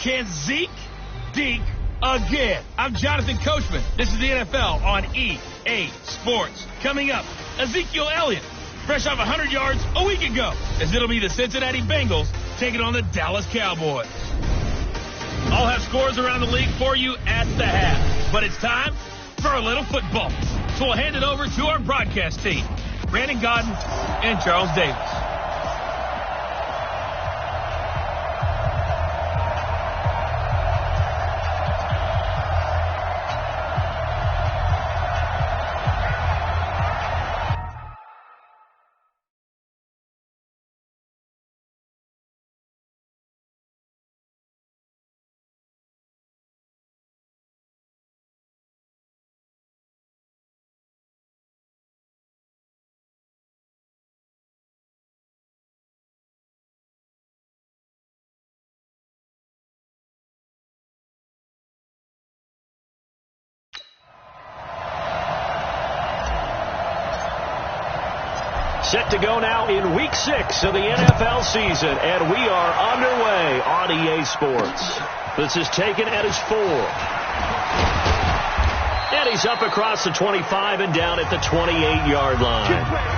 Can Zeke deke again? I'm Jonathan Coachman. This is the NFL on EA Sports. Coming up, Ezekiel Elliott, fresh off 100 yards a week ago, as it'll be the Cincinnati Bengals taking on the Dallas Cowboys. I'll have scores around the league for you at the half, but it's time for a little football. So we'll hand it over to our broadcast team, Brandon Godden and Charles Davis. Set to go now in Week 6 of the NFL season, and we are underway on EA Sports. This is taken at his 4. And he's up across the 25 and down at the 28-yard line.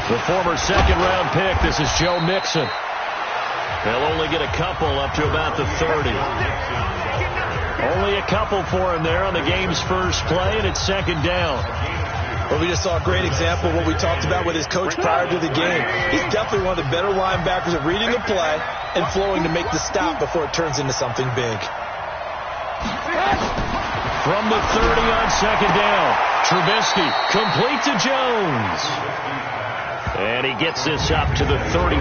The former second-round pick, this is Joe Mixon. They'll only get a couple up to about the 30. Only a couple for him there on the game's first play, and it's second down. Well, we just saw a great example of what we talked about with his coach prior to the game. He's definitely one of the better linebackers at reading the play and flowing to make the stop before it turns into something big. From the 30 on second down, Trubisky complete to Jones. And he gets this up to the 34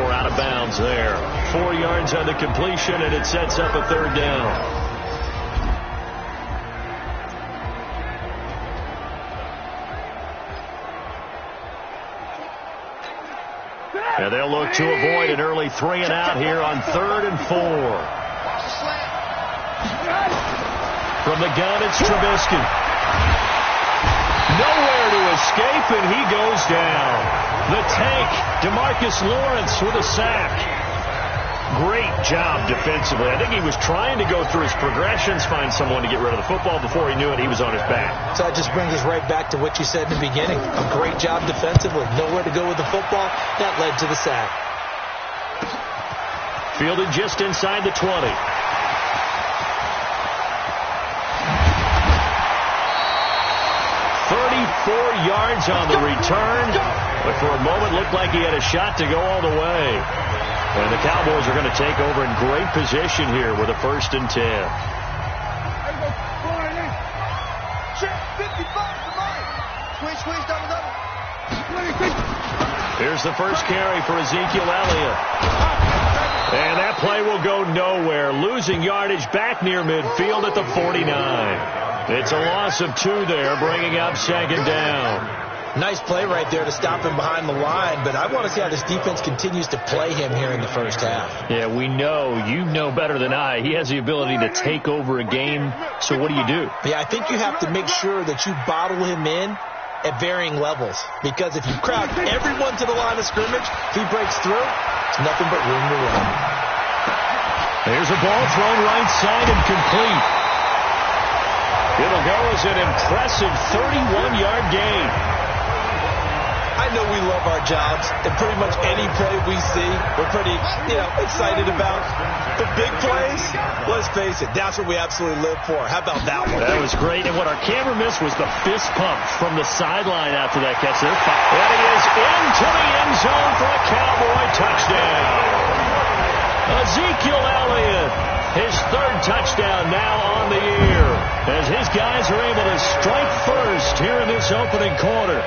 out of bounds there. 4 yards on the completion, and it sets up a third down. And they'll look to avoid an early 3 and out here on 3rd and 4. From the gun, it's Trubisky. Nowhere to escape, and he goes down. The tank, DeMarcus Lawrence with a sack. Great job defensively. I think he was trying to go through his progressions, find someone to get rid of the football. Before he knew it, he was on his back. So that just brings us right back to what you said in the beginning. A great job defensively. Nowhere to go with the football. That led to the sack. Fielded just inside the 20. 34 yards on the return, but for a moment looked like he had a shot to go all the way. And the Cowboys are going to take over in great position here with a 1st and 10. Here's the first carry for Ezekiel Elliott. And that play will go nowhere, losing yardage back near midfield at the 49. It's a loss of 2 there, bringing up second down. Nice play right there to stop him behind the line, but I want to see how this defense continues to play him here in the first half. Yeah, we know. You know better than I. He has the ability to take over a game, so what do you do? Yeah, I think you have to make sure that you bottle him in at varying levels, because if you crowd everyone to the line of scrimmage, if he breaks through, it's nothing but room to run. There's a ball thrown right side and complete. It'll go as an impressive 31-yard gain. I know we love our jobs, and pretty much any play we see, we're pretty, excited about. The big plays, let's face it, that's what we absolutely live for. How about that one? That was great, and what our camera missed was the fist pump from the sideline after that catch. And he is into the end zone for a Cowboy touchdown. Ezekiel Elliott, his 3rd touchdown now on the year, as his guys are able to strike first here in this opening quarter.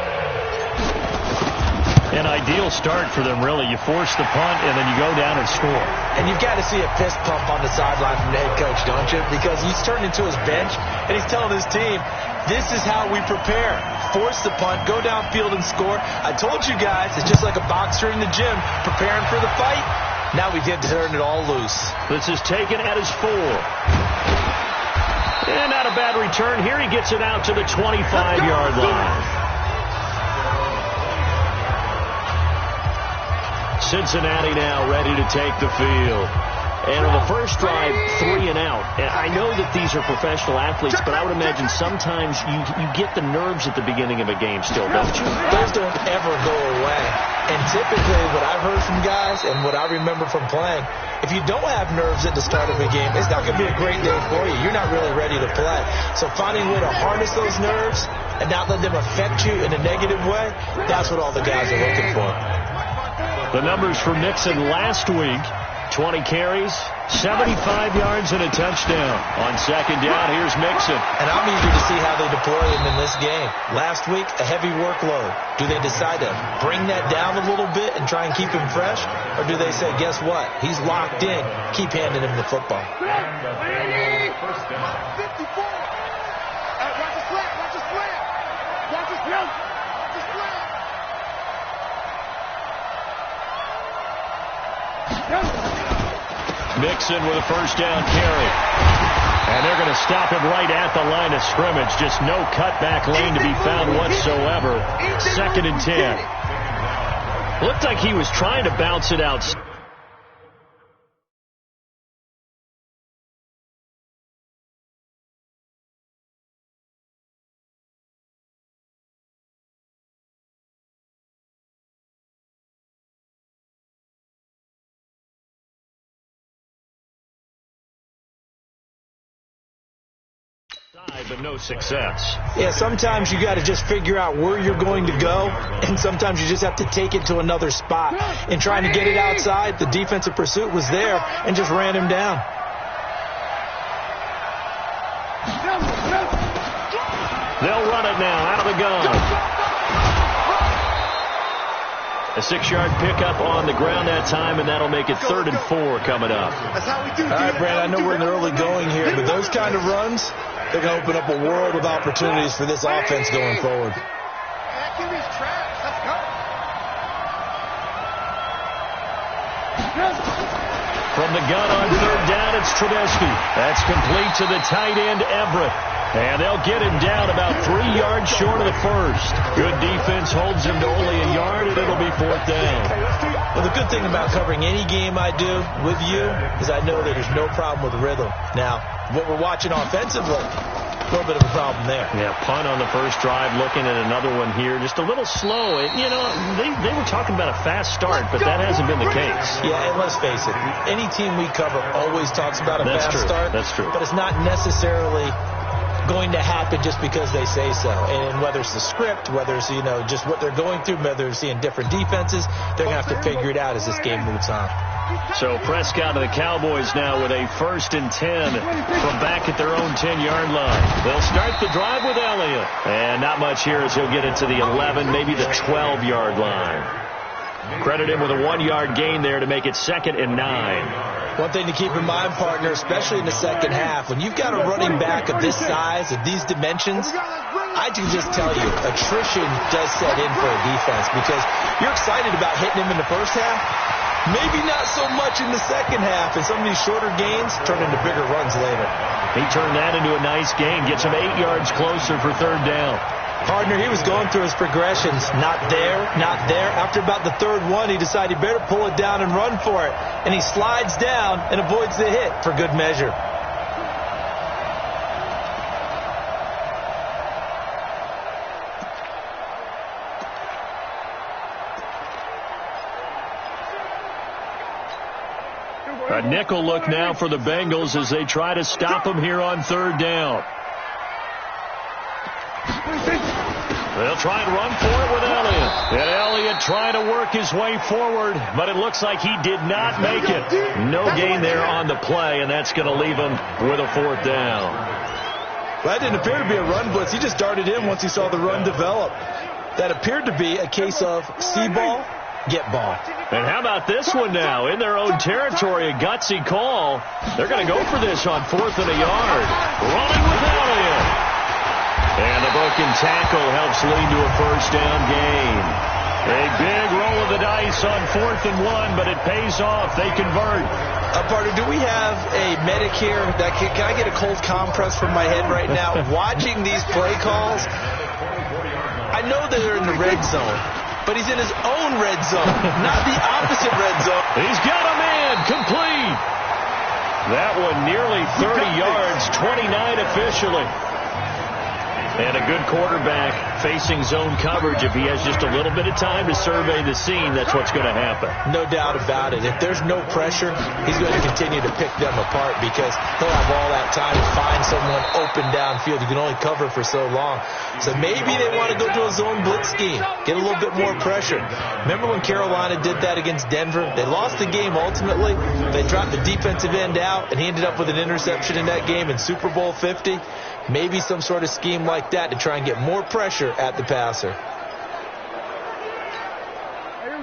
An ideal start for them, really. You force the punt, and then you go down and score. And you've got to see a fist pump on the sideline from the head coach, don't you? Because he's turned into his bench, and he's telling his team, this is how we prepare. Force the punt, go downfield and score. I told you guys, it's just like a boxer in the gym preparing for the fight. Now we get to turn it all loose. This is taken at his 4. And not a bad return. Here he gets it out to the 25-yard line. Cincinnati now ready to take the field. And on the first drive, 3 and out. And I know that these are professional athletes, but I would imagine sometimes you get the nerves at the beginning of a game still, don't you? Those don't ever go away. And typically what I've heard from guys and what I remember from playing, if you don't have nerves at the start of a game, it's not going to be a great day for you. You're not really ready to play. So finding a way to harness those nerves and not let them affect you in a negative way, that's what all the guys are looking for. The numbers for Mixon last week, 20 carries, 75 yards, and a touchdown. On second down, here's Mixon. And I'm eager to see how they deploy him in this game. Last week, a heavy workload. Do they decide to bring that down a little bit and try and keep him fresh? Or do they say, guess what? He's locked in. Keep handing him the football. Ready? 54. Watch the slant. Watch the slant. Watch the slant. Mixon with a first down carry. And they're going to stop him right at the line of scrimmage. Just no cutback lane to be found whatsoever. 2nd and 10. Looked like he was trying to bounce it out. But no success. Yeah, sometimes you got to just figure out where you're going to go, and sometimes you just have to take it to another spot. In trying to get it outside, the defensive pursuit was there and just ran him down. They'll run it now out of the gun. A 6-yard pickup on the ground that time, and that'll make it 3rd and 4 coming up. That's how we do. All right, Brad, I know we're in the early going here, but those kind of runs, they're going to open up a world of opportunities for this offense going forward. That QB's trash. Let's go. From the gun on 3rd down, it's Trubisky. That's complete to the tight end, Everett. And they'll get him down about 3 yards short of the first. Good defense holds him to only a yard, and it'll be 4th down. Well, the good thing about covering any game I do with you is I know that there's no problem with rhythm. Now, what we're watching offensively, a little bit of a problem there. Yeah, punt on the first drive, looking at another one here. Just a little slow. You know, they were talking about a fast start, but that hasn't been the case. Yeah, and let's face it, any team we cover always talks about a fast start. That's true. But it's not necessarily going to happen just because they say so. And whether it's the script, whether it's, you know, just what they're going through, whether they're seeing different defenses, they're going to have to figure it out as this game moves on. So Prescott and the Cowboys now with a 1st and 10 from back at their own 10-yard line. They'll start the drive with Elliott. And not much here as he'll get it to the 11, maybe the 12-yard line. Credit him with a 1-yard gain there to make it 2nd and 9. One thing to keep in mind, partner, especially in the second half, when you've got a running back of this size, of these dimensions, I can just tell you, attrition does set in for a defense because you're excited about hitting him in the first half. Maybe not so much in the second half, and some of these shorter gains turn into bigger runs later. He turned that into a nice gain, gets him 8 yards closer for 3rd down. Partner, he was going through his progressions. Not there, not there. After about the 3rd one, he decided he better pull it down and run for it. And he slides down and avoids the hit for good measure. A nickel look now for the Bengals as they try to stop him here on 3rd down. They'll try and run for it with Elliott. And Elliott trying to work his way forward, but it looks like he did not make it. No gain there on the play, and that's going to leave him with a 4th down. Well, that didn't appear to be a run blitz. He just darted in once he saw the run develop. That appeared to be a case of see ball, get ball. And how about this one now? In their own territory, a gutsy call. They're going to go for this on 4th and a yard. Running with Elliott. And the broken tackle helps lead to a first down gain. A big roll of the dice on 4th and 1, but it pays off. They convert. Partner, do we have a medic here? Can I get a cold compress from my head right now? Watching these play calls, I know that they're in the red zone, but he's in his own red zone, not the opposite red zone. He's got a man complete. That one nearly 30 yards, 29 officially. And a good quarterback facing zone coverage. If he has just a little bit of time to survey the scene, that's what's going to happen. No doubt about it. If there's no pressure, he's going to continue to pick them apart because he'll have all that time to find someone open downfield. You can only cover for so long. So maybe they want to go to a zone blitz scheme, get a little bit more pressure. Remember when Carolina did that against Denver? They lost the game ultimately. They dropped the defensive end out, and he ended up with an interception in that game in Super Bowl 50. Maybe some sort of scheme like that to try and get more pressure at the passer.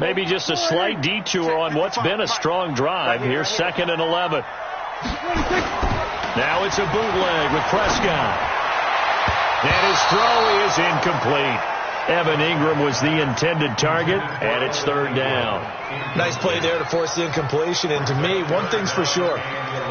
Maybe just a slight detour on what's been a strong drive. Here's 2nd and 11. Now it's a bootleg with Prescott. And his throw is incomplete. Evan Ingram was the intended target, and it's 3rd down. Nice play there to force the incompletion. And to me, one thing's for sure.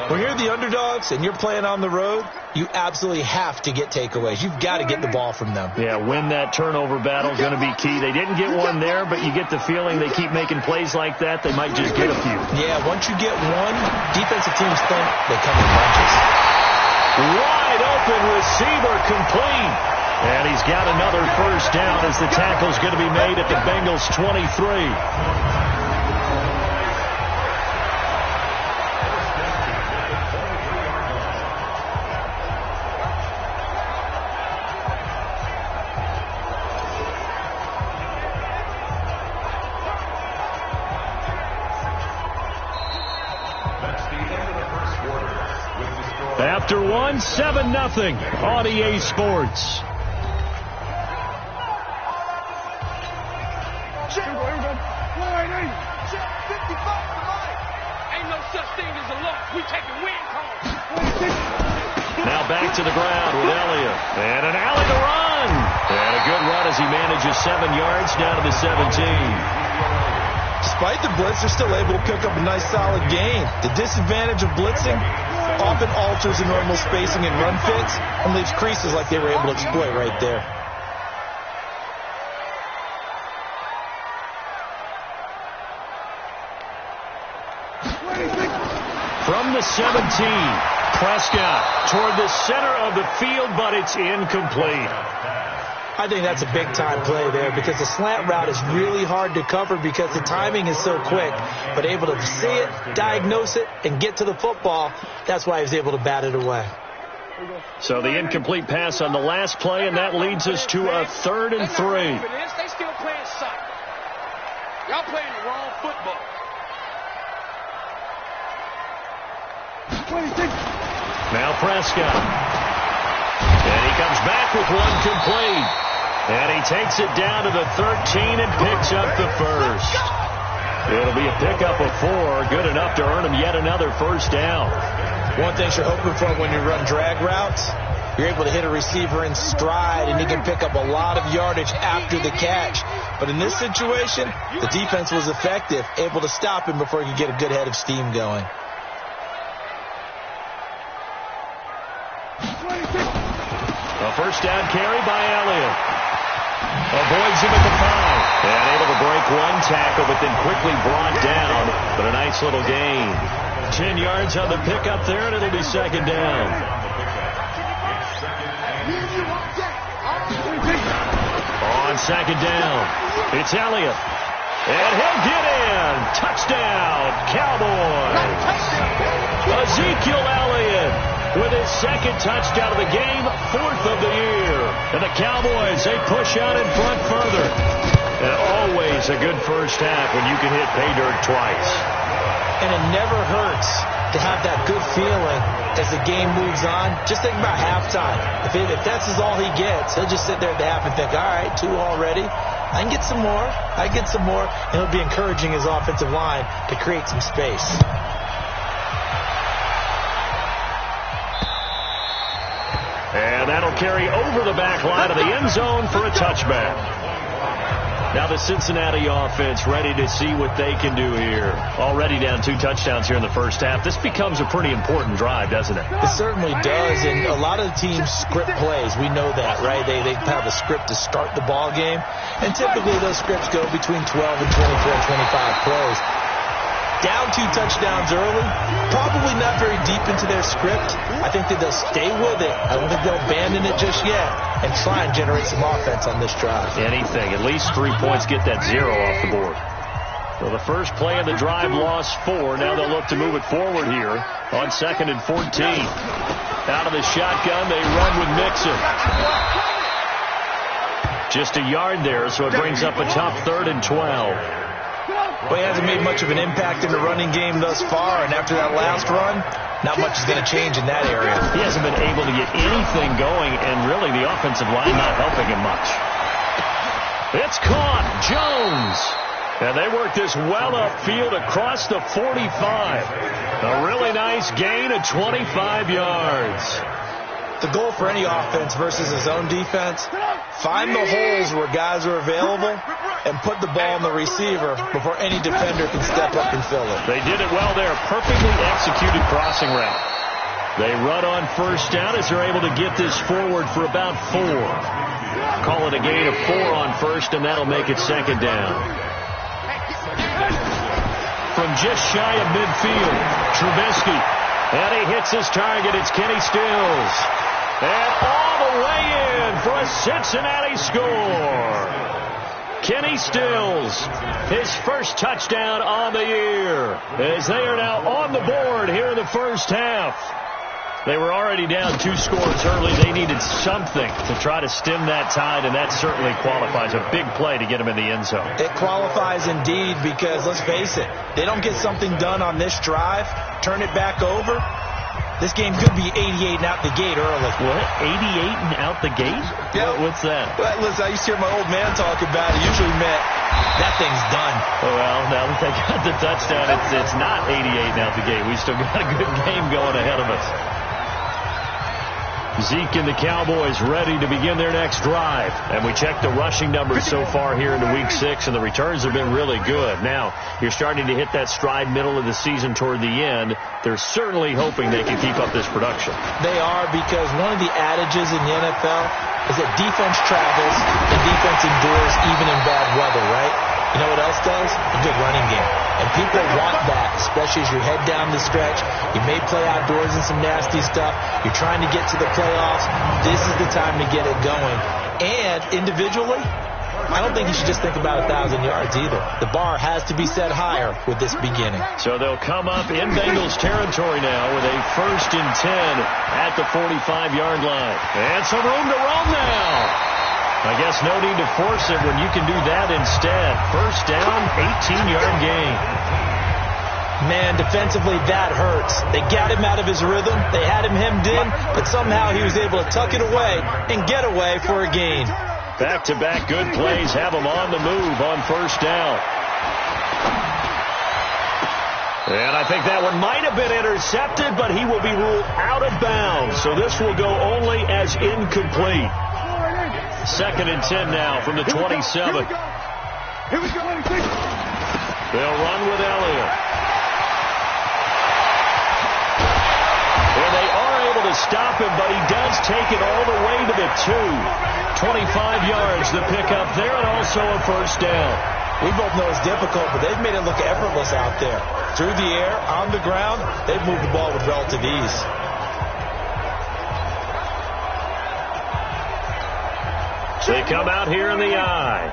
When you're the underdogs and you're playing on the road, you absolutely have to get takeaways. You've got to get the ball from them. Yeah, win that turnover battle, going to be key. They didn't get one there, but you get the feeling they keep making plays like that, they might just get a few. Yeah, once you get one, defensive teams think they come in bunches. Wide open receiver complete. And he's got another first down as the tackle's going to be made at the Bengals' 23. After one, 7-0 on EA Sports. Now back to the ground with Elliott. And an alley to run. And a good run as he manages 7 yards down to the 17. Despite the blitz, they're still able to pick up a nice solid gain. The disadvantage of blitzing often alters the normal spacing and run fits and leaves creases like they were able to exploit right there. From the 17, Prescott toward the center of the field, but it's incomplete. I think that's a big-time play there because the slant route is really hard to cover because the timing is so quick. But able to see it, diagnose it, and get to the football, that's why he was able to bat it away. So the incomplete pass on the last play, and that leads us to a 3rd and 3. They still playing soccer. Y'all playing the wrong football. Now Prescott. And he comes back with one complete. And he takes it down to the 13 and picks up the first. It'll be a pickup of 4, good enough to earn him yet another first down. One thing you're hoping for when you run drag routes, you're able to hit a receiver in stride, and you can pick up a lot of yardage after the catch. But in this situation, the defense was effective, able to stop him before he could get a good head of steam going. A first down carry by Elliott. Avoids him at the 5. And able to break one tackle, but then quickly brought down. But a nice little gain. 10 yards on the pickup there, and it'll be 2nd down. On 2nd down, it's Elliott. And he'll get in. Touchdown, Cowboys. Ezekiel Elliott with his 2nd touchdown of the game, 4th of the year. And the Cowboys, they push out in front further. And always a good first half when you can hit pay dirt twice. And it never hurts to have that good feeling as the game moves on. Just think about halftime. If that's all he gets, he'll just sit there at the half and think, all right, 2 already. I can get some more. And he'll be encouraging his offensive line to create some space. And that'll carry over the back line of the end zone for a touchback. Now the Cincinnati offense ready to see what they can do here. Already down 2 touchdowns here in the first half. This becomes a pretty important drive, doesn't it? It certainly does, and a lot of the teams script plays. We know that, right? They have a script to start the ball game, and typically those scripts go between 12 and 24, 25 plays. Down 2 touchdowns early, probably not very deep into their script. I think that they'll stay with it. I don't think they'll abandon it just yet and try and generate some offense on this drive. Anything. At least 3 points, get that 0 off the board. So the first play of the drive lost 4. Now they'll look to move it forward here on 2nd and 14. Out of the shotgun, they run with Mixon. Just a yard there, so it brings up a tough 3rd and 12. Well, he hasn't made much of an impact in the running game thus far, and after that last run, not much is going to change in that area. He hasn't been able to get anything going, and really the offensive line not helping him much. It's caught. Jones. And they work this well upfield across the 45. A really nice gain of 25 yards. The goal for any offense versus his own defense, find the holes where guys are available and put the ball on the receiver before any defender can step up and fill it. They did it well there. Perfectly executed crossing route. They run on first down as they're able to get this forward for about 4. Call it a gain of 4 on first, and that'll make it 2nd down. From just shy of midfield, Trubisky. And he hits his target. It's Kenny Stills. And all the way in for a Cincinnati score. Kenny Stills, his first touchdown on the year, as they are now on the board here in the first half. They were already down 2 scores early. They needed something to try to stem that tide, and that certainly qualifies. A big play to get them in the end zone. It qualifies indeed because, let's face it, they don't get something done on this drive, turn it back over, this game could be 88 and out the gate early. What? 88 and out the gate? Yeah. What's that? Well, listen, I used to hear my old man talk about it. Usually meant that thing's done. Well, now that they got the touchdown, it's not 88 and out the gate. We still got a good game going ahead of us. Zeke and the Cowboys ready to begin their next drive. And we checked the rushing numbers so far here into Week 6, and the returns have been really good. Now, you're starting to hit that stride middle of the season toward the end. They're certainly hoping they can keep up this production. They are, because one of the adages in the NFL is that defense travels and defense endures even in bad weather, right? You know what else does? A good running game. And people want that, especially as you head down the stretch. You may play outdoors in some nasty stuff. You're trying to get to the playoffs. This is the time to get it going. And individually, I don't think you should just think about 1,000 yards either. The bar has to be set higher with this beginning. So they'll come up in Bengals territory now with a 1st and 10 at the 45-yard line. And some room to run now. I guess no need to force it when you can do that instead. First down, 18-yard gain. Man, defensively, that hurts. They got him out of his rhythm. They had him hemmed in, but somehow he was able to tuck it away and get away for a gain. Back-to-back good plays have him on the move on first down. And I think that one might have been intercepted, but he will be ruled out of bounds. So this will go only as incomplete. 2nd and 10 now from the 27. Here we go. They'll run with Elliott. And they are able to stop him, but he does take it all the way to the 2. 25 yards the pickup there, and also a first down. We both know it's difficult, but they've made it look effortless out there. Through the air, on the ground, they've moved the ball with relative ease. They come out here in the eye.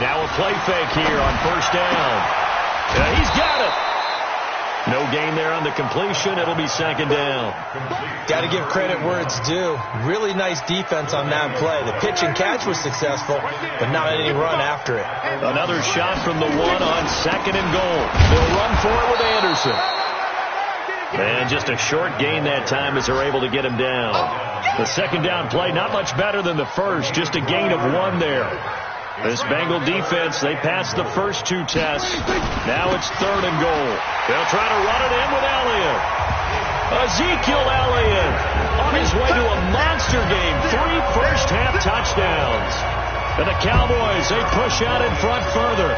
Now a play fake here on first down. He's got it. No gain there on the completion. It'll be second down. Got to give credit where it's due. Really nice defense on that play. The pitch and catch was successful, but not any run after it. Another shot from the one on second and goal. They'll run for it with Anderson. And just a short gain that time as they're able to get him down. The second down play, not much better than the first. Just a gain of 1 there. This Bengal defense, they passed the first 2 tests. Now it's third and goal. They'll try to run it in with Elliott. Ezekiel Elliott on his way to a monster game. 3 first-half touchdowns. And the Cowboys, they push out in front further.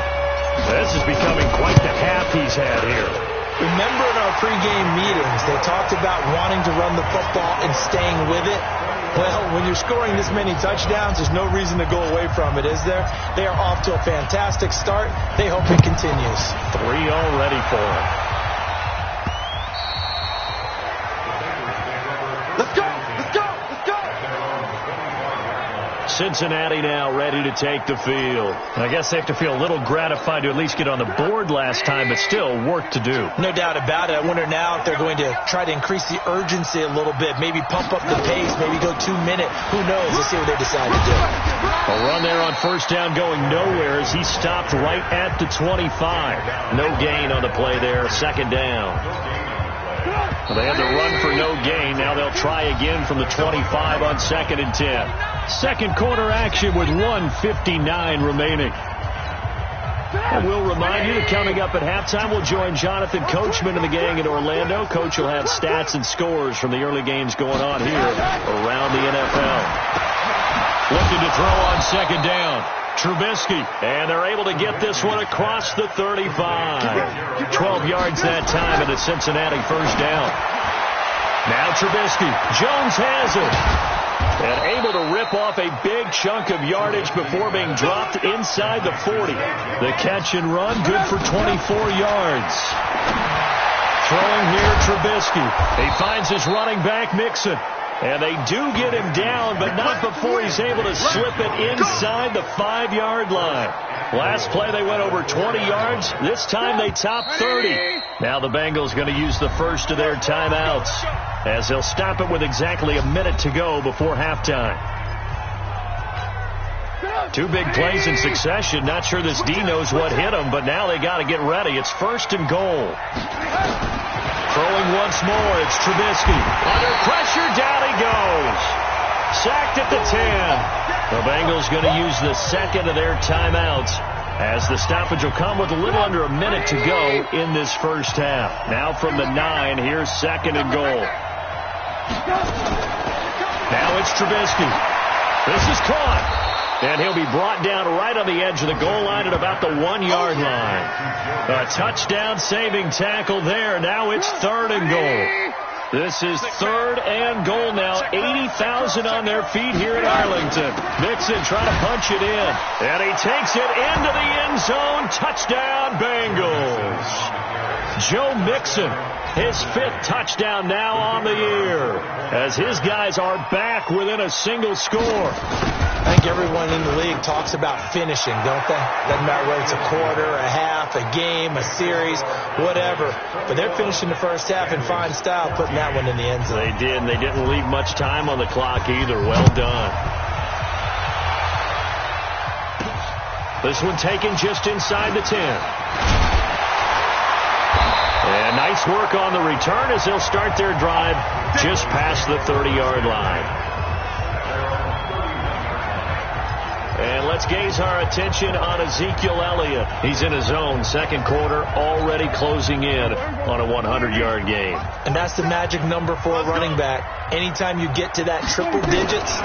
This is becoming quite the half he's had here. Remember in our pregame meetings, they talked about wanting to run the football and staying with it. Well, when you're scoring this many touchdowns, there's no reason to go away from it, is there? They are off to a fantastic start. They hope it continues. 3 already for him. Let's go! Let's go! Let's go! Cincinnati now ready to take the field. I guess they have to feel a little gratified to at least get on the board last time, but still work to do. No doubt about it. I wonder now if they're going to try to increase the urgency a little bit, maybe pump up the pace, maybe go 2-minute. Who knows? Let's see what they decide to do. A run there on first down going nowhere as he stopped right at the 25. No gain on the play there. Second down. Well, they had to run for no gain. Now they'll try again from the 25 on second and 10. Second quarter action with 1:59 remaining. And we'll remind you that coming up at halftime, we'll join Jonathan Coachman and the gang in Orlando. Coach will have stats and scores from the early games going on here around the NFL. Looking to throw on second down. Trubisky, and they're able to get this one across the 35. 12 yards that time and a Cincinnati first down. Now Trubisky. Jones has it. And able to rip off a big chunk of yardage before being dropped inside the 40. The catch and run, good for 24 yards. Throwing here, Trubisky. He finds his running back, Mixon. And they do get him down, but not before he's able to slip it inside the 5-yard line. Last play, they went over 20 yards. This time, they topped 30. Now the Bengals going to use the first of their timeouts, as they'll stop it with exactly a minute to go before halftime. 2 big plays in succession. Not sure this D knows what hit him, but now they got to get ready. It's first and goal. Throwing once more, it's Trubisky. Under pressure, down he goes. Sacked at the 10. The Bengals going to use the second of their timeouts, as the stoppage will come with a little under a minute to go in this first half. Now from the 9, here's second and goal. Now it's Trubisky. This is caught. And he'll be brought down right on the edge of the goal line at about the 1-yard line. A touchdown saving tackle there. Now it's third and goal. This is third and goal now. 80,000 on their feet here in Arlington. Mixon trying to punch it in. And he takes it into the end zone. Touchdown, Bengals. Joe Mixon, his 5th touchdown now on the year, as his guys are back within a single score. I think everyone in the league talks about finishing, don't they? Doesn't matter whether it's a quarter, a half, a game, a series, whatever. But they're finishing the first half in fine style, putting that one in the end zone. They did, and they didn't leave much time on the clock either. Well done. This one taken just inside the 10. And nice work on the return as they'll start their drive just past the 30-yard line. And let's gaze our attention on Ezekiel Elliott. He's in his own second quarter, already closing in on a 100-yard game. And that's the magic number for a running back. Anytime you get to that triple digits,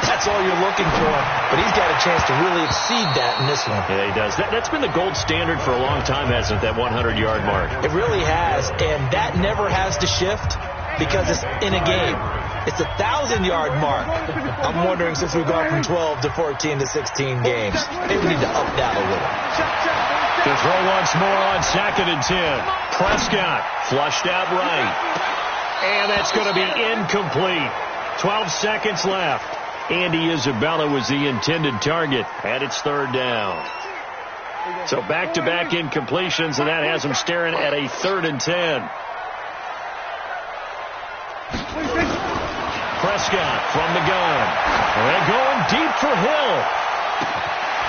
that's all you're looking for. But he's got a chance to really exceed that in this one. Yeah, he does. That's been the gold standard for a long time, hasn't it, that 100-yard mark? It really has, and that never has to shift because it's in a game. It's a 1,000-yard mark. I'm wondering, since we've gone from 12 to 14 to 16 games, maybe we need to up that a little. To throw once more on second and 10. Prescott flushed out right. And that's going to be incomplete. 12 seconds left. Andy Isabella was the intended target, and it's third down. So back-to-back incompletions, and that has them staring at a 3rd and 10. Prescott from the gun. They're going deep for Hill.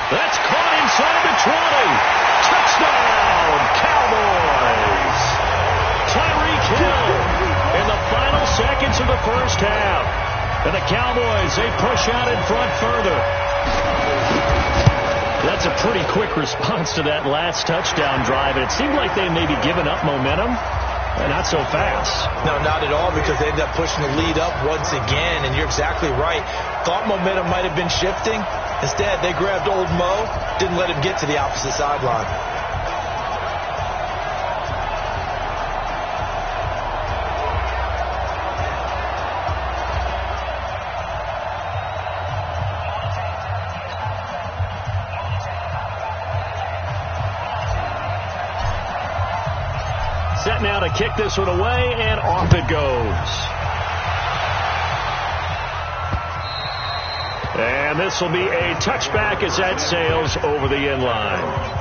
That's caught inside the 20. Touchdown, Cowboys. Tyreek Hill in the final seconds of the first half. And the Cowboys, they push out in front further. That's a pretty quick response to that last touchdown drive. And it seemed like they maybe given up momentum. Not so fast. No, not at all, because they ended up pushing the lead up once again, and you're exactly right. Thought momentum might have been shifting. Instead, they grabbed old Mo, didn't let him get to the opposite sideline. Set now to kick this one away, and off it goes. And this will be a touchback as that sails over the end line.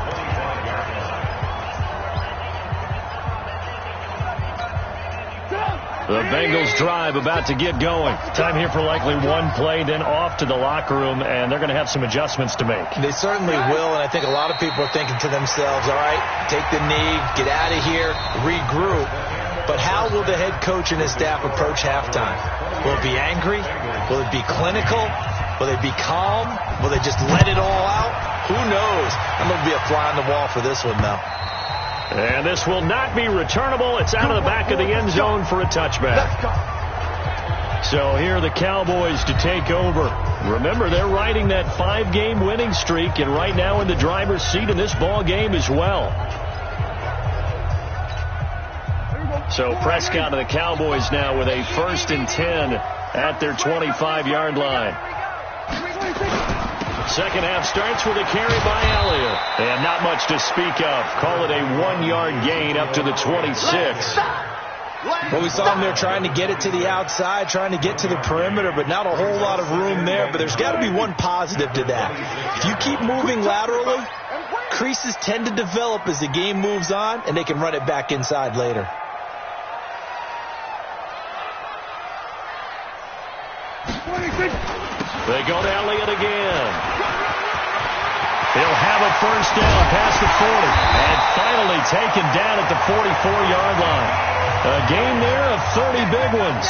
The Bengals drive about to get going. Time here for likely one play, then off to the locker room, and they're going to have some adjustments to make. They certainly will, and I think a lot of people are thinking to themselves, all right, take the knee, get out of here, regroup. But how will the head coach and his staff approach halftime? Will it be angry? Will it be clinical? Will they be calm? Will they just let it all out? Who knows? I'm going to be a fly on the wall for this one, though. And this will not be returnable. It's out of the back of the end zone for a touchback. So here are the Cowboys to take over. Remember, they're riding that 5-game winning streak, and right now in the driver's seat in this ball game as well. So Prescott and the Cowboys now with a 1st and 10 at their 25-yard line. Second half starts with a carry by Elliott. And not much to speak of. Call it a 1-yard gain up to the 26. Well, we saw him there trying to get it to the outside, trying to get to the perimeter, but not a whole lot of room there. But there's got to be one positive to that. If you keep moving laterally, creases tend to develop as the game moves on, and they can run it back inside later. They go to Elliott again. He'll have a first down past the 40. And finally taken down at the 44-yard line. A gain there of 30 big ones.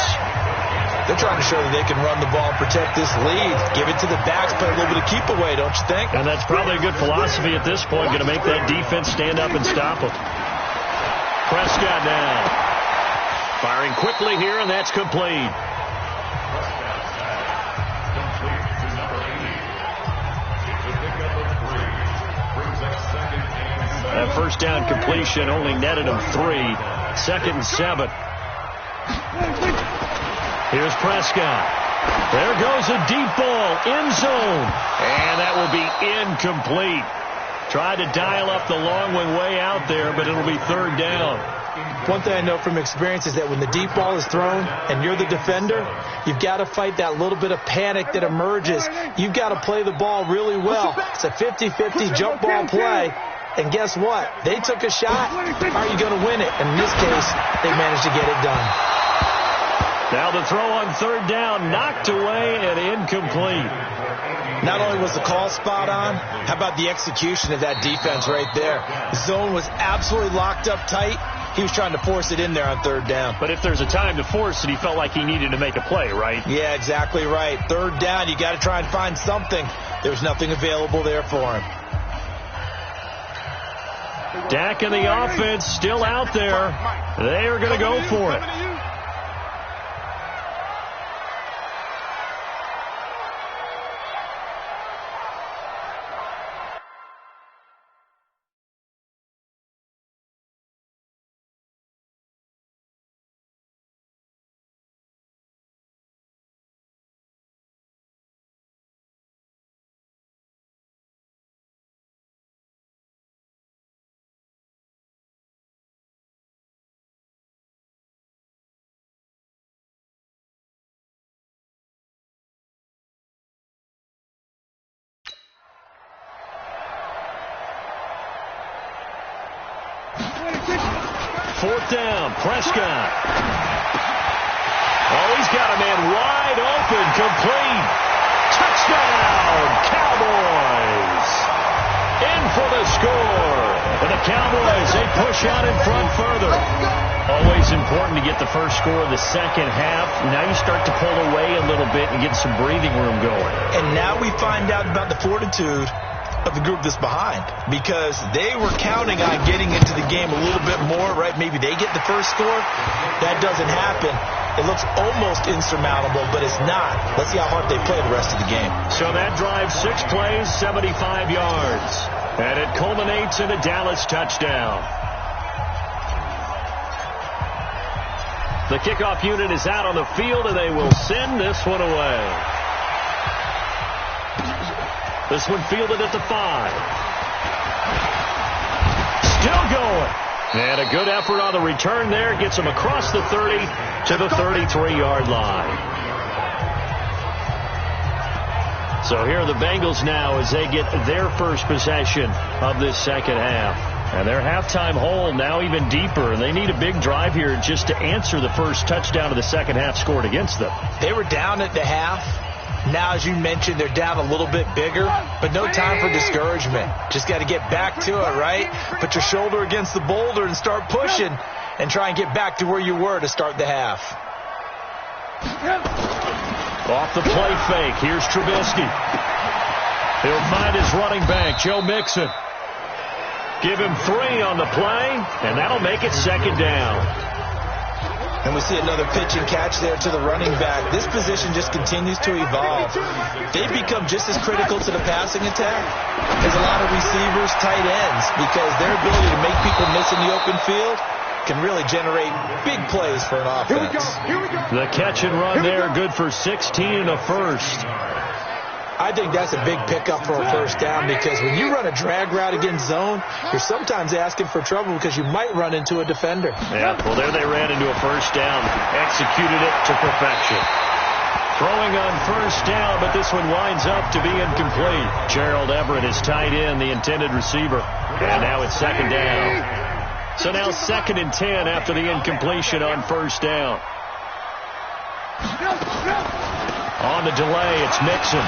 They're trying to show that they can run the ball and protect this lead. Give it to the backs, play a little bit of keep away, don't you think? And that's probably a good philosophy at this point. Going to make that defense stand up and stop them. Prescott now. Firing quickly here, and that's complete. That first down completion only netted him 3. 2nd and 7. Here's Prescott. There goes a deep ball, end zone. And that will be incomplete. Tried to dial up the long one way out there, but it'll be 3rd down. One thing I know from experience is that when the deep ball is thrown and you're the defender, you've got to fight that little bit of panic that emerges. You've got to play the ball really well. It's a 50-50 jump ball play. And guess what? They took a shot. Are you going to win it? And in this case, they managed to get it done. Now the throw on 3rd down, knocked away and incomplete. Not only was the call spot on, how about the execution of that defense right there? The zone was absolutely locked up tight. He was trying to force it in there on 3rd down. But if there's a time to force it, he felt like he needed to make a play, right? Yeah, exactly right. 3rd down, you got to try and find something. There was nothing available there for him. Dak and the offense still out there. They are going to go for it. 4th down. Prescott. Oh, he's got a man wide open. Complete. Touchdown, Cowboys. In for the score. And the Cowboys, they push out in front further. Always important to get the first score of the second half. Now you start to pull away a little bit and get some breathing room going. And now we find out about the fortitude of the group that's behind, because they were counting on getting into the game a little bit more, right? Maybe they get the first score. That doesn't happen. It looks almost insurmountable, but it's not. Let's see how hard they play the rest of the game. So that drive, 6 plays, 75 yards. And it culminates in a Dallas touchdown. The kickoff unit is out on the field, and they will send this one away. This one fielded at the 5. Still going. And a good effort on the return there. Gets him across the 30 to the 33-yard line. So here are the Bengals now as they get their first possession of this second half. And their halftime hole now even deeper. And they need a big drive here just to answer the first touchdown of the second half scored against them. They were down at the half. Now, as you mentioned, they're down a little bit bigger, but no time for discouragement. Just got to get back to it, right? Put your shoulder against the boulder and start pushing and try and get back to where you were to start the half. Off the play fake, here's Trubisky. He'll find his running back, Joe Mixon. Give him 3 on the play, and that'll make it second down. And we see another pitch and catch there to the running back. This position just continues to evolve. They've become just as critical to the passing attack as a lot of receivers, tight ends, because their ability to make people miss in the open field can really generate big plays for an offense. The catch and run there, good for 16 and a first. I think that's a big pickup for a first down, because when you run a drag route against zone, you're sometimes asking for trouble because you might run into a defender. Yeah, well, there they ran into a first down. Executed it to perfection. Throwing on first down, but this one winds up to be incomplete. Gerald Everett is tied in, the intended receiver. And now it's second down. So now 2nd and 10 after the incompletion on first down. On the delay, it's Mixon.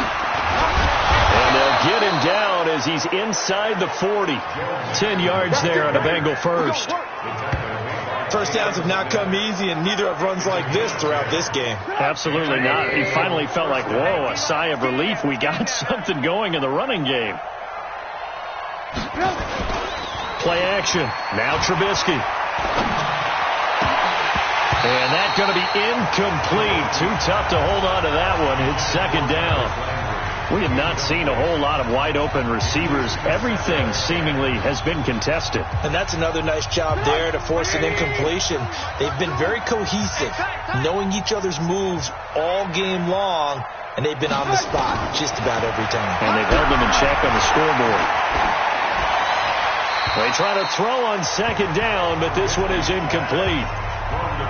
And they'll get him down as he's inside the 40. 10 yards there on a Bengal first. First downs have not come easy, and neither have runs like this throughout this game. Absolutely not. He finally felt like, whoa, a sigh of relief. We got something going in the running game. Play action. Now Trubisky. And that's going to be incomplete. Too tough to hold on to that one. It's second down. We have not seen a whole lot of wide-open receivers. Everything seemingly has been contested. And that's another nice job there to force an incompletion. They've been very cohesive, knowing each other's moves all game long, and they've been on the spot just about every time. And they've held them in check on the scoreboard. They try to throw on second down, but this one is incomplete.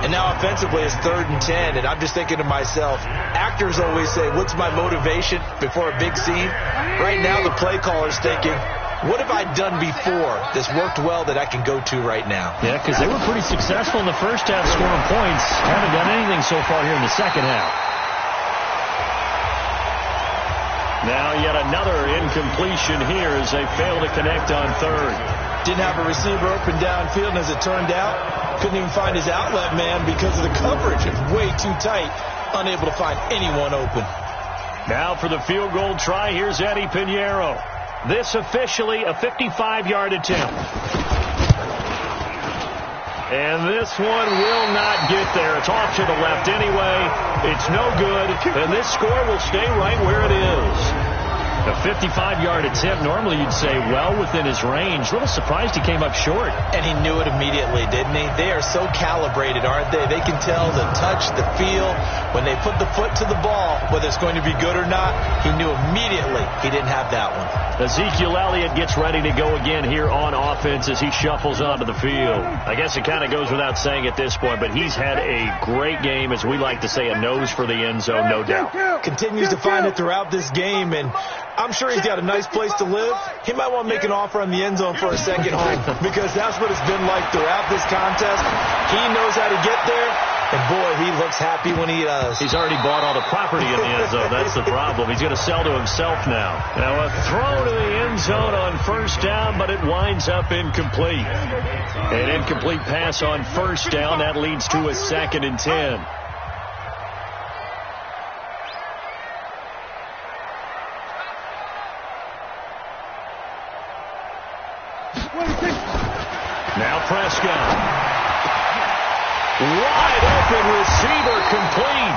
And now offensively it's 3rd and 10, and I'm just thinking to myself, actors always say, what's my motivation before a big scene? Right now the play caller's thinking, what have I done before that's worked well that I can go to right now? Yeah, because they were pretty successful in the first half scoring points. Haven't done anything so far here in the second half. Now yet another incompletion here as they fail to connect on 3rd. Didn't have a receiver open downfield, and as it turned out, couldn't even find his outlet man because of the coverage. It's way too tight, unable to find anyone open. Now for the field goal try, here's Eddie Pinheiro. This officially a 55-yard attempt. And this one will not get there. It's off to the left anyway. It's no good, and this score will stay right where it is. A 55-yard attempt, normally you'd say well within his range. A little surprised he came up short. And he knew it immediately, didn't he? They are so calibrated, aren't they? They can tell the touch, the feel. When they put the foot to the ball, whether it's going to be good or not, he knew immediately he didn't have that one. Ezekiel Elliott gets ready to go again here on offense as he shuffles onto the field. I guess it kind of goes without saying at this point, but he's had a great game, as we like to say, a nose for the end zone, no doubt. Continues to find it throughout this game, and I'm sure he's got a nice place to live. He might want to make an offer on the end zone for a second home because that's what it's been like throughout this contest. He knows how to get there, and boy, he looks happy when he does. He's already bought all the property in the end zone. That's the problem. He's going to sell to himself now. Now a throw to the end zone on first down, but it winds up incomplete. An incomplete pass on first down. That leads to a 2nd and 10. Now Prescott. Wide open receiver complete.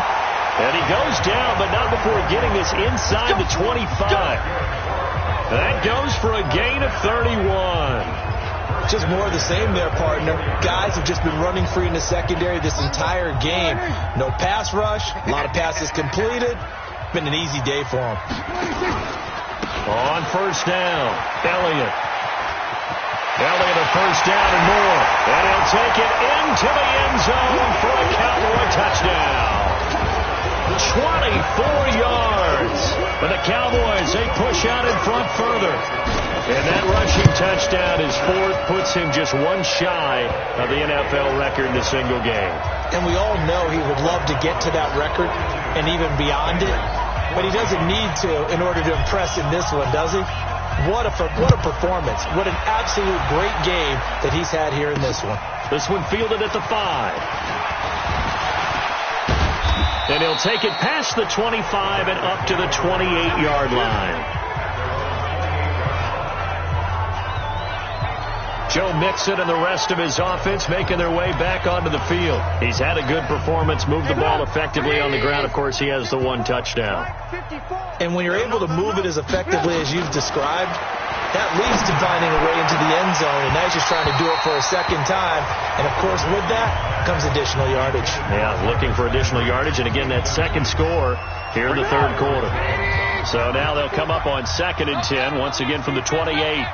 And he goes down, but not before getting this inside the 25. That goes for a gain of 31. Just more of the same there, partner. Guys have just been running free in the secondary this entire game. No pass rush, a lot of passes completed. Been an easy day for him. On first down, Elliott a first down and more. And he'll take it into the end zone for a Cowboy touchdown. 24 yards. But the Cowboys, they push out in front further. And that rushing touchdown is 4th, puts him just one shy of the NFL record in a single game. And we all know he would love to get to that record and even beyond it. But he doesn't need to in order to impress in this one, does he? What a performance. What an absolute great game that he's had here in this one. This one fielded at the 5. And he'll take it past the 25 and up to the 28-yard line. Joe Mixon and the rest of his offense making their way back onto the field. He's had a good performance, moved the ball effectively on the ground. Of course, he has the one touchdown. And when you're able to move it as effectively as you've described, that leads to finding a way into the end zone, and now he's just trying to do it for a second time. And, of course, with that comes additional yardage. Yeah, looking for additional yardage, and again, that second score here in the third quarter. So now they'll come up on 2nd and 10, once again from the 28.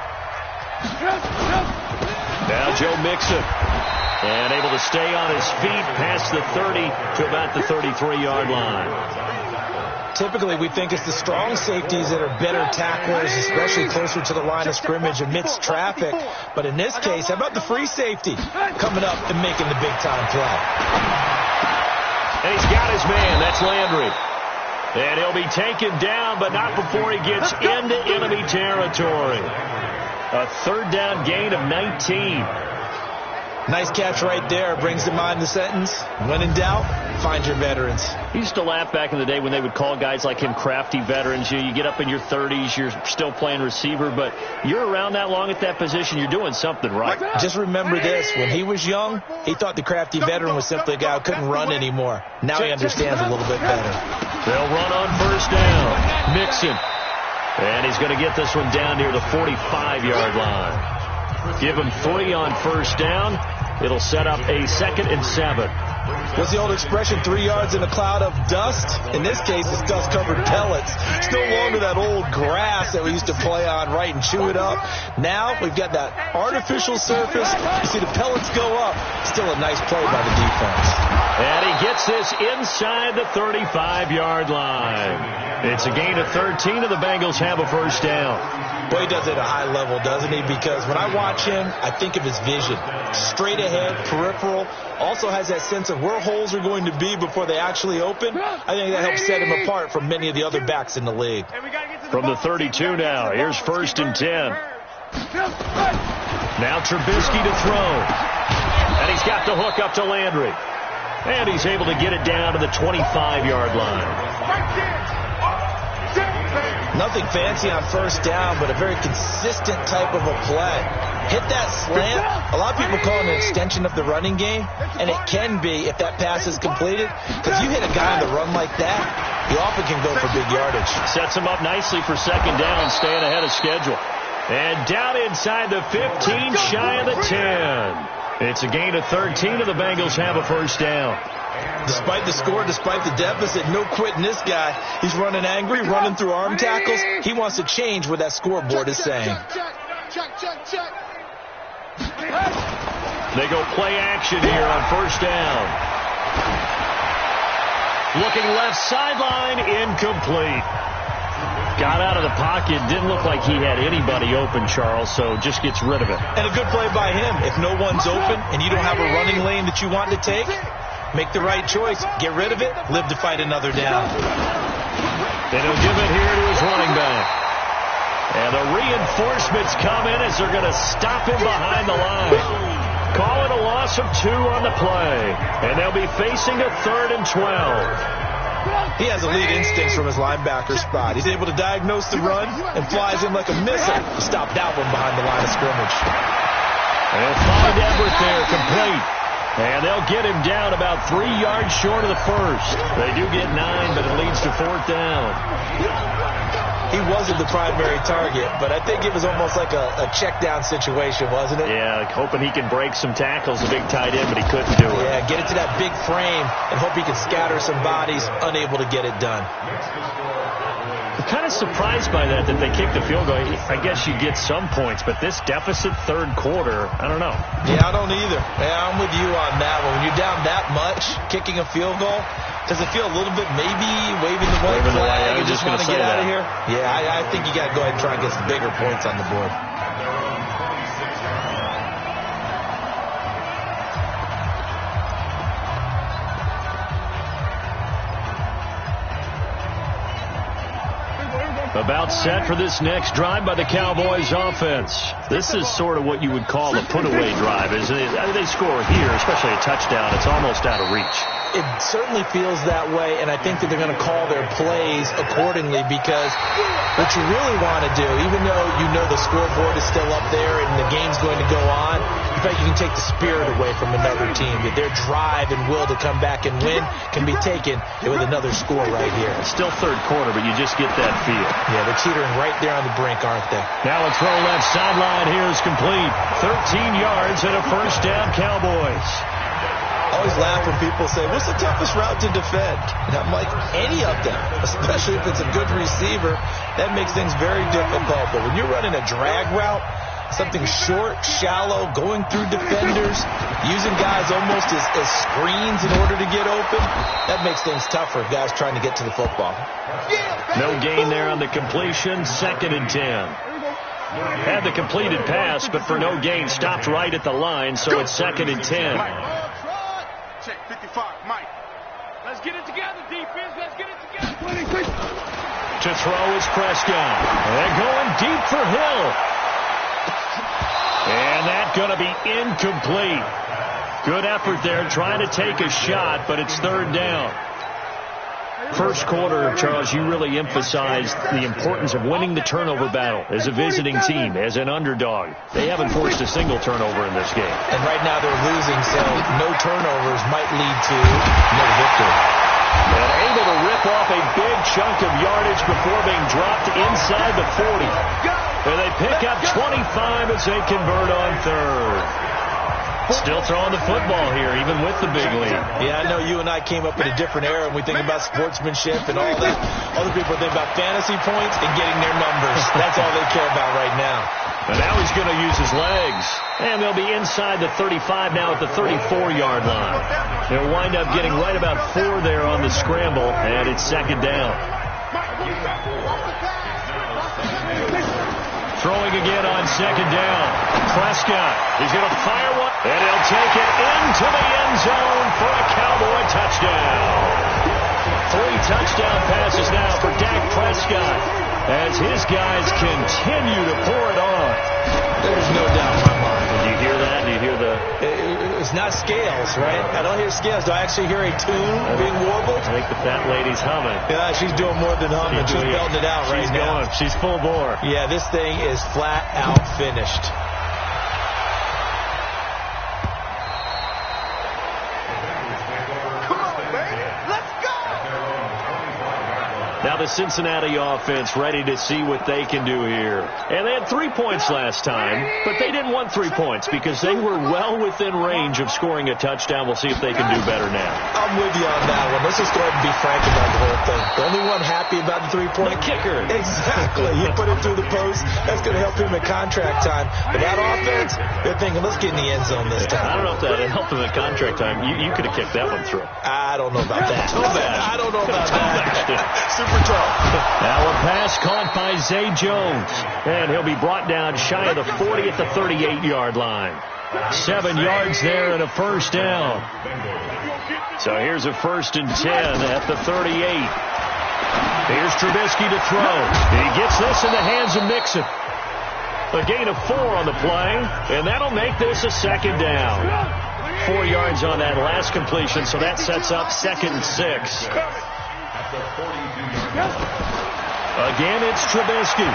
Now Joe Mixon, and able to stay on his feet past the 30 to about the 33-yard line. Typically, we think it's the strong safeties that are better tacklers, especially closer to the line of scrimmage amidst traffic. But in this case, how about the free safety coming up and making the big-time play? And he's got his man. That's Landry. And he'll be taken down, but not before he gets into enemy territory. A third down gain of 19. Nice catch right there. Brings to mind the sentence, when in doubt, find your veterans. He used to laugh back in the day when they would call guys like him crafty veterans. You get up in your 30s, you're still playing receiver, but you're around that long at that position, you're doing something right. Just remember this. When he was young, he thought the crafty veteran was simply a guy who couldn't run anymore. Now he understands a little bit better. They'll run on first down. Mixon. And he's going to get this one down near the 45-yard line. Give him 3 on first down. It'll set up a 2nd and 7. What's the old expression, 3 yards in a cloud of dust? In this case, it's dust-covered pellets. Still long to that old grass that we used to play on, right, and chew it up. Now we've got that artificial surface. You see the pellets go up. Still a nice play by the defense. And he gets this inside the 35-yard line. It's a gain of 13, and the Bengals have a first down. Well, he does it at a high level, doesn't he? Because when I watch him, I think of his vision. Straight ahead, peripheral. Also has that sense of where holes are going to be before they actually open. I think that helps set him apart from many of the other backs in the league. From the 32 now, here's 1st and 10. Now Trubisky to throw. And he's got the hook up to Landry. And he's able to get it down to the 25-yard line. Nothing fancy on first down, but a very consistent type of a play. Hit that slant. A lot of people call it an extension of the running game, and it can be if that pass is completed. Because you hit a guy on the run like that, you often can go for big yardage. Sets him up nicely for second down, staying ahead of schedule. And down inside the 15, shy of the 10. It's a gain of 13, and the Bengals have a first down. Despite the score, despite the deficit, no quitting this guy. He's running angry, running through arm tackles. He wants to change what that scoreboard is saying. They go play action here on first down. Looking left sideline, incomplete. Got out of the pocket. Didn't look like he had anybody open, Charles, so just gets rid of it. And a good play by him. If no one's open and you don't have a running lane that you want to take, make the right choice. Get rid of it. Live to fight another down. And he'll give it here to his running back. And the reinforcements come in as they're going to stop him behind the line. Call it a loss of 2 on the play. And they'll be facing a 3rd and 12. He has elite instincts from his linebacker spot. He's able to diagnose the run and flies in like a missile to stop that one behind the line of scrimmage. And he'll find Everett there, complete. And they'll get him down about 3 yards short of the first. They do get 9, but it leads to 4th down. He wasn't the primary target, but I think it was almost like a check-down situation, wasn't it? Yeah, like hoping he can break some tackles, a big tight end, but he couldn't do it. Yeah, get it to that big frame and hope he can scatter some bodies, unable to get it done. I'm kind of surprised by that they kicked the field goal. I guess you get some points, but this deficit 3rd quarter, I don't know. Yeah, I don't either. Yeah, I'm with you on that one. When you're down that much, kicking a field goal, does it feel a little bit maybe waving the white flag and just want to get out of here? Yeah, I think you got to go ahead and try and get some bigger points on the board. About set for this next drive by the Cowboys offense. This is sort of what you would call a put-away drive, isn't it? They score here, especially a touchdown. It's almost out of reach. It certainly feels that way, and I think that they're going to call their plays accordingly because what you really want to do, even though you know the scoreboard is still up there and the game's going to go on, in fact, you can take the spirit away from another team. That their drive and will to come back and win can be taken with another score right here. It's still 3rd quarter, but you just get that feel. Yeah, they're teetering right there on the brink, aren't they? Now a throw left sideline here is complete. 13 yards and a 1st down, Cowboys. I always laugh when people say, what's the toughest route to defend? And I'm like, any of them, especially if it's a good receiver, that makes things very difficult. But when you're running a drag route, something short, shallow, going through defenders, using guys almost as screens in order to get open, that makes things tougher if guys trying to get to the football. No gain there on the completion, 2nd and 10. Had the completed pass, but for no gain, stopped right at the line, so it's 2nd and 10. Check 55, Mike. Let's get it together, defense. Let's get it together. To throw is Prescott. They're going deep for Hill. And that's going to be incomplete. Good effort there, trying to take a shot, but it's 3rd down. First quarter, Charles, you really emphasized the importance of winning the turnover battle as a visiting team, as an underdog. They haven't forced a single turnover in this game. And right now they're losing, so no turnovers might lead to no victory. And able to rip off a big chunk of yardage before being dropped inside the 40. And they pick up 25 as they convert on 3rd. Still throwing the football here, even with the big lead. Yeah, I know you and I came up in a different era, and we think about sportsmanship and all that. Other people think about fantasy points and getting their numbers. That's all they care about right now. And now he's going to use his legs. And they'll be inside the 35 now at the 34-yard line. They'll wind up getting right about 4 there on the scramble, and it's 2nd down. Throwing again on 2nd down. Prescott, he's going to fire one, and he'll take it into the end zone for a Cowboy touchdown. 3 touchdown passes now for Dak Prescott as his guys continue to pour it on. There's no doubt in my mind. Do you hear that? Do you hear the... It's not scales, right? I don't hear scales. Do I actually hear a tune being warbled? I think the fat lady's humming. Yeah, she's doing more than humming. She's belting it out right now. She's full bore. Yeah, this thing is flat out finished. Now the Cincinnati offense ready to see what they can do here. And they had 3 points last time, but they didn't want 3 points because they were well within range of scoring a touchdown. We'll see if they can do better now. I'm with you on that one. Let's just go ahead and be frank about the whole thing. The only one happy about the 3-point kicker. Exactly. You put it through the post. That's going to help him at contract time. But that offense, they're thinking, let's get in the end zone this time. I don't know if that helped him at contract time. You could have kicked that one through. I don't know about that. So bad. I don't know about that. Super tough. Now a pass caught by Zay Jones. And he'll be brought down shy of the 40 at the 38-yard line. 7 yards there and a first down. So here's a 1st and 10 at the 38. Here's Trubisky to throw. He gets this in the hands of Mixon. A gain of 4 on the play, and that'll make this a 2nd down. 4 yards on that last completion, so that sets up 2nd and 6. Again, it's Trubisky.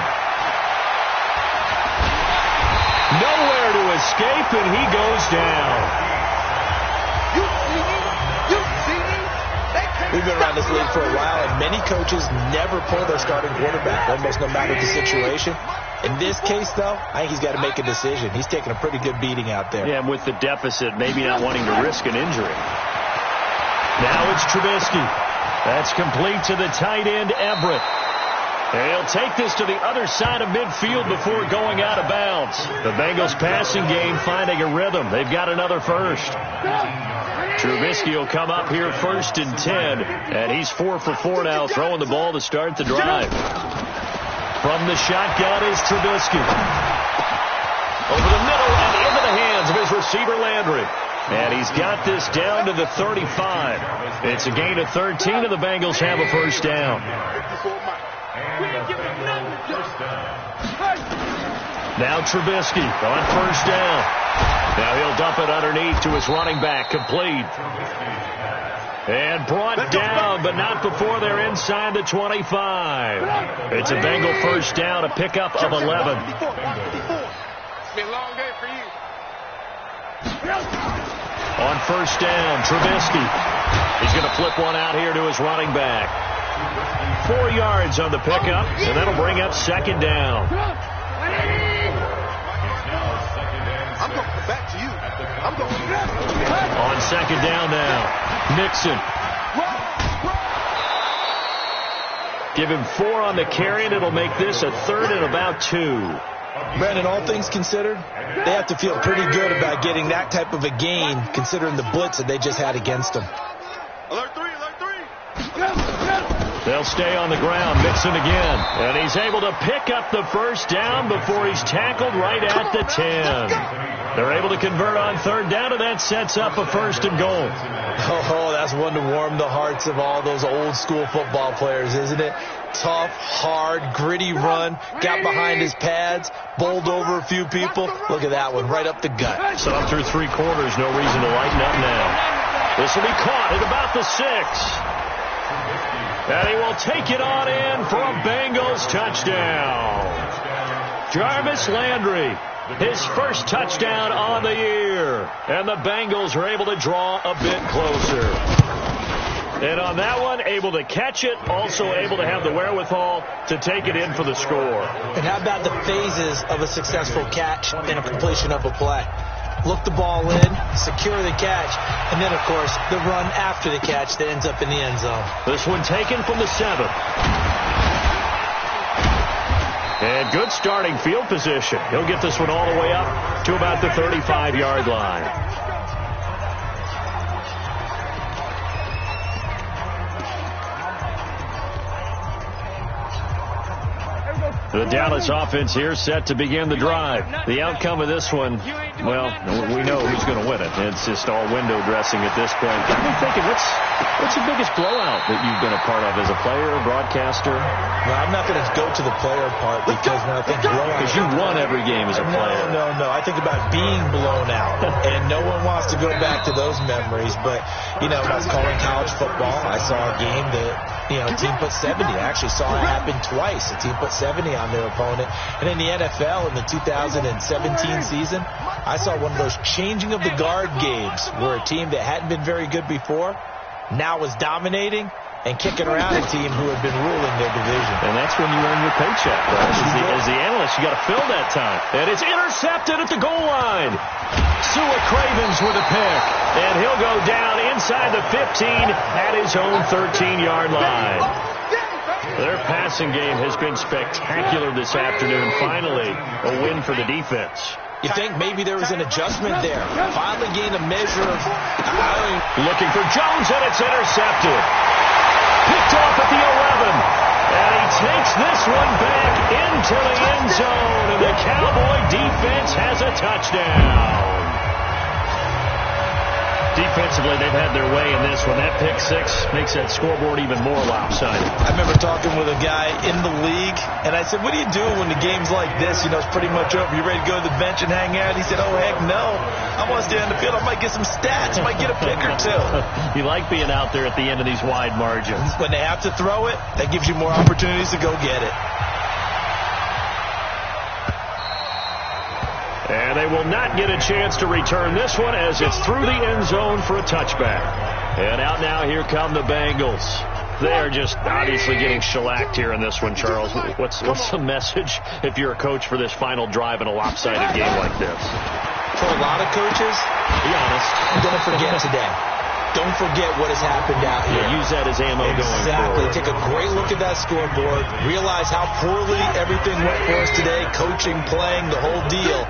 Nowhere to escape, and he goes down. We've been around this league for a while, and many coaches never pull their starting quarterback, almost no matter the situation. In this case, though, I think he's got to make a decision. He's taking a pretty good beating out there. Yeah, and with the deficit, maybe not wanting to risk an injury. Now it's Trubisky. That's complete to the tight end, Everett. He'll take this to the other side of midfield before going out of bounds. The Bengals passing game finding a rhythm. They've got another first. Trubisky will come up here 1st and 10, and he's 4 for 4 now, throwing the ball to start the drive. From the shotgun is Trubisky. Over the middle and into the hands of his receiver, Landry. And he's got this down to the 35. It's a gain of 13, and the Bengals have a first down. Now Trubisky on first down. Now he'll dump it underneath to his running back, complete. And brought down, but not before they're inside the 25. It's a Bengal first down, a pickup of 11. It's been a long day for you. On first down, Trubisky. He's going to flip one out here to his running back. 4 yards on the pickup, and that'll bring up 2nd down. I'm going back to you. I'm going back. On 2nd down now, Mixon. Give him 4 on the carry, and it'll make this a 3rd and about 2. Brandon, all things considered, they have to feel pretty good about getting that type of a gain, considering the blitz that they just had against them. Alert 3, alert 3. They'll stay on the ground. Mixon again. And he's able to pick up the first down before he's tackled right at the 10. They're able to convert on 3rd down, and that sets up a 1st and goal. Oh, that's one to warm the hearts of all those old school football players, isn't it? Tough, hard, gritty run. Got behind his pads, bowled over a few people. Look at that one, right up the gut. So up through 3 quarters, no reason to lighten up now. This will be caught at about the 6. And he will take it on in for a Bengals touchdown. Jarvis Landry, his first touchdown on the year. And the Bengals are able to draw a bit closer. And on that one, able to catch it, also able to have the wherewithal to take it in for the score. And how about the phases of a successful catch and a completion of a play? Look the ball in, secure the catch, and then, of course, the run after the catch that ends up in the end zone. This one taken from the 7. And good starting field position. He'll get this one all the way up to about the 35-yard line. The Dallas offense here set to begin the drive. The outcome of this one, well, we know who's going to win it. It's just all window dressing at this point. Got me thinking, what's the biggest blowout that you've been a part of as a player, broadcaster? No, I'm not going to go to the player part because when I think blowout... Because you won every game as a player. No. I think about being blown out, and no one wants to go back to those memories. But, you know, when I was calling college football, I saw a game that, you know, a team put 70. I actually saw it happen twice. A team put 70 on their opponent. And in the NFL, in the 2017 season, I saw one of those changing of the guard games where a team that hadn't been very good before now was dominating and kicking around a team who had been ruling their division. And that's when you earn your paycheck, right? As the analyst, you got to fill that time. And it's intercepted at the goal line. Sua Cravens with a pick. And he'll go down inside the 15 at his own 13-yard line. Their passing game has been spectacular this afternoon. Finally, a win for the defense. You think maybe there was an adjustment there. Finally gained a measure of... Looking for Jones, and it's intercepted. Picked off at the 11. And he into the end zone, and the Cowboy defense has a touchdown. Defensively, they've had their way in this one. That pick six makes that scoreboard even more lopsided. I remember talking with a guy in the league, and I said, what do you do when the game's like this? You know, it's pretty much over. You ready to go to the bench and hang out? He said, oh, heck no. I want to stay on the field. I might get some stats. I might get a pick or two. You like being out there at the end of these wide margins. When they have to throw it, that gives you more opportunities to go get it. And they will not get a chance to return this one as it's through the end zone for a touchback. And out now, here come the Bengals. They're just obviously getting shellacked here in this one, Charles. What's the message if you're a coach for this final drive in a lopsided game like this? For a lot of coaches, be honest, don't forget today. Don't forget what has happened out here. Yeah, use that as ammo going forward. Exactly. Take a great look at that scoreboard. Realize how poorly everything went for us today. Coaching, playing, the whole deal.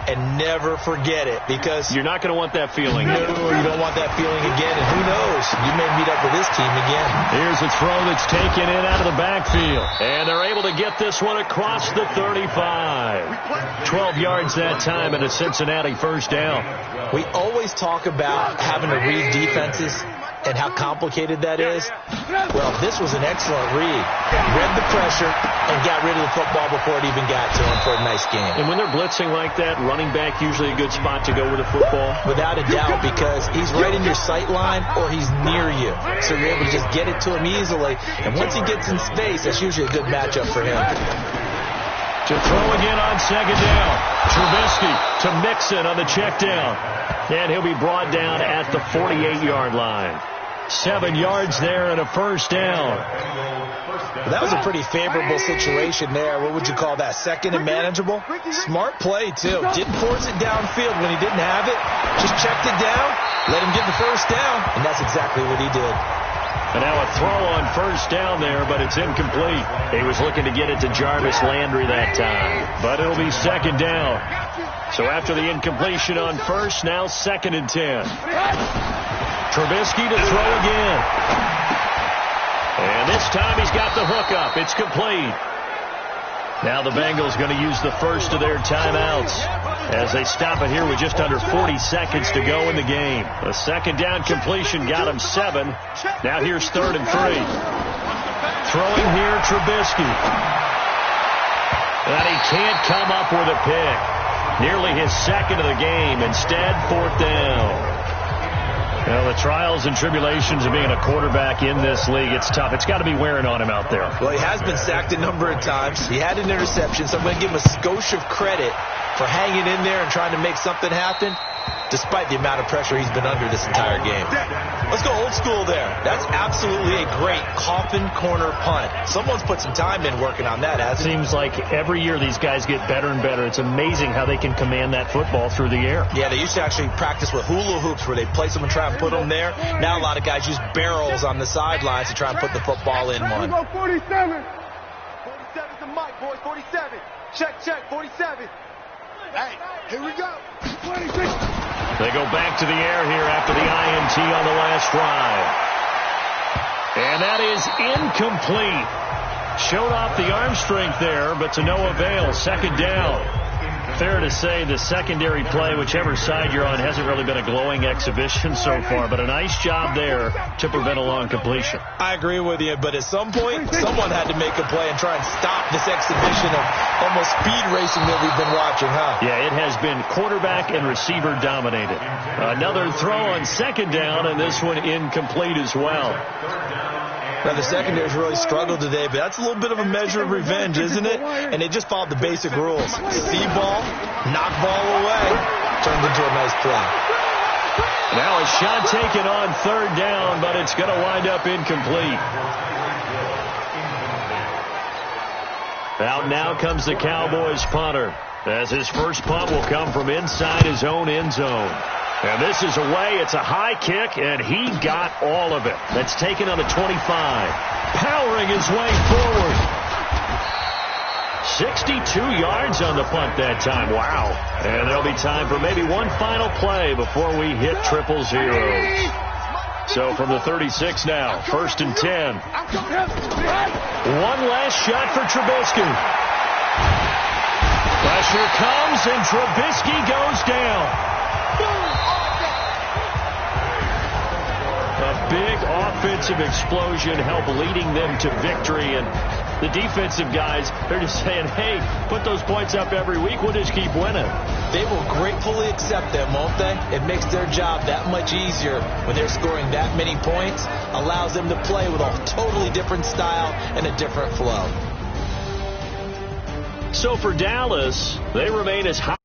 And never forget it, because you're not going to want that feeling. No, you don't want that feeling again. And who knows? You may meet up with this team again. Here's a throw that's taken in out of the backfield. And they're able to get this one across the 35. 12 yards that time and a Cincinnati first down. We always talk about having to read defenses and how complicated that is. Well, this was an excellent read. Read the pressure and got rid of the football before it even got to him for a nice game. And when they're blitzing like that, running back usually a good spot to go with the football? Without a doubt, because he's right in your sight line or he's near you. So you're able to just get it to him easily. And once he gets in space, that's usually a good matchup for him. To throw again on second down. Trubisky to Mixon on the check down. And he'll be brought down at the 48-yard line. 7 yards there and a first down. Well, that was a pretty favorable situation there. What would you call that? Second and manageable? Smart play, too. Didn't force it downfield when he didn't have it. Just checked it down, let him get the first down, and that's exactly what he did. And now a throw on first down there, but it's incomplete. He was looking to get it to Jarvis Landry that time. But it'll be second down. So after the incompletion on first, now second and 10. Trubisky to throw again. And this time he's got the hook up. It's complete. Now the Bengals going to use the first of their timeouts as they stop it here with just under 40 seconds to go in the game. A second down completion got him 7. Now here's 3rd and 3. Throwing here, Trubisky. And he can't come up with a pick. Nearly his second of the game. Instead, 4th down. Well, the trials and tribulations of being a quarterback in this league, it's tough. It's got to be wearing on him out there. Well, he has been sacked a number of times. He had an interception, so I'm going to give him a skosh of credit for hanging in there and trying to make something happen, despite the amount of pressure he's been under this entire game. Let's go old school there. That's absolutely a great coffin corner punt. Someone's put some time in working on that, hasn't it? Seems like every year these guys get better and better. It's amazing how they can command that football through the air. Yeah, they used to actually practice with hula hoops where they place them and try and put them there. Now a lot of guys use barrels on the sidelines to try and put the football in one. 47. 47's the mic, boys. 47. Check, 47. Hey, here we go. 26. They go back to the air here after the INT on the last drive. And that is incomplete. Showed off the arm strength there, but to no avail. Second down. Fair to say the secondary play, whichever side you're on, hasn't really been a glowing exhibition so far, but a nice job there to prevent a long completion. I agree with you, but at some point, someone had to make a play and try and stop this exhibition of almost speed racing that we've been watching, huh? Yeah, it has been quarterback and receiver dominated. Another throw on second down, and this one incomplete as well. Now, the secondary's really struggled today, but that's a little bit of a measure of revenge, isn't it? And they just followed the basic rules. See ball, knock ball away, turned into a nice play. Now a shot taken on third down, but it's going to wind up incomplete. Out now comes the Cowboys punter, as his first punt will come from inside his own end zone. And this is away. It's a high kick, and he got all of it. That's taken on the 25. Powering his way forward. 62 yards on the punt that time. Wow. And there'll be time for maybe one final play before we hit triple zeros. So from the 36 now, 1st and 10. One last shot for Trubisky. Pressure comes, and Trubisky goes down. A big offensive explosion helped leading them to victory, and the defensive guys, they're just saying, hey, put those points up every week, we'll just keep winning. They will gratefully accept them, won't they? It makes their job that much easier when they're scoring that many points, allows them to play with a totally different style and a different flow. So for Dallas, they remain as high